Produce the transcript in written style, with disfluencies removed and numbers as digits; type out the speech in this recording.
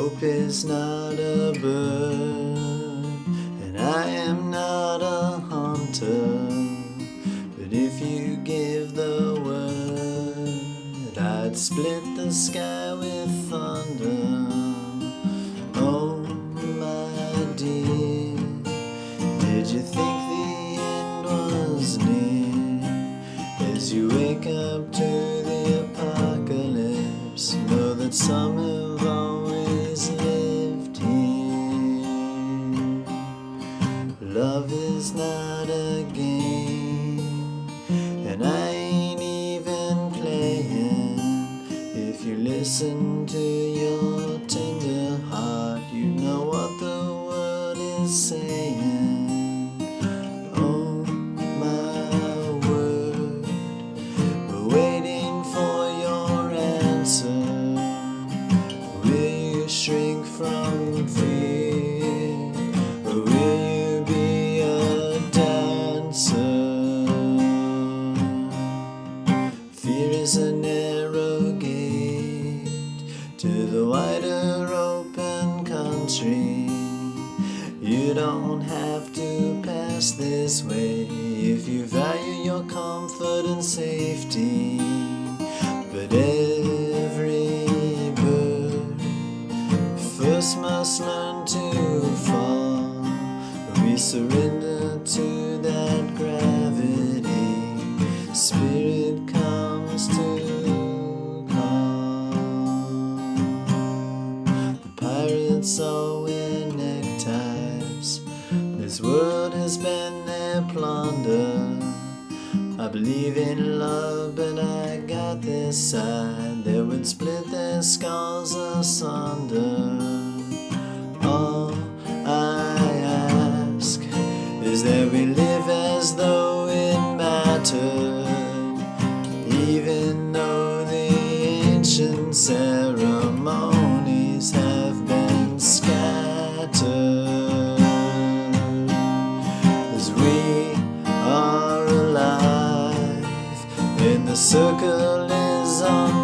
Hope is not a bird, and I am not a hunter. But if you give the word, I'd split the sky with thunder. Oh, my dear, did you think the end was near? As you wake up to the apocalypse, know that some have always lived here. Love is not a game, and I ain't even playing. If you listen to your tender heart, you know what the word is saying. Oh, my word, we're waiting for your answer. Will you shrink from fear, or will you be a dancer? Fear is a narrow gate to the wider open country. You don't have to pass this way if you value your comfort and safety. But every bird first must learn to fall. We surrender to that gravity. Spirit comes to call. The pirates all wear neckties. This world has been their plunder. I believe in love, but I got this side that would split their skulls asunder. All I ask is that we live as though it mattered, even though the ancient ceremonies have been scattered. As we are alive, and the circle is on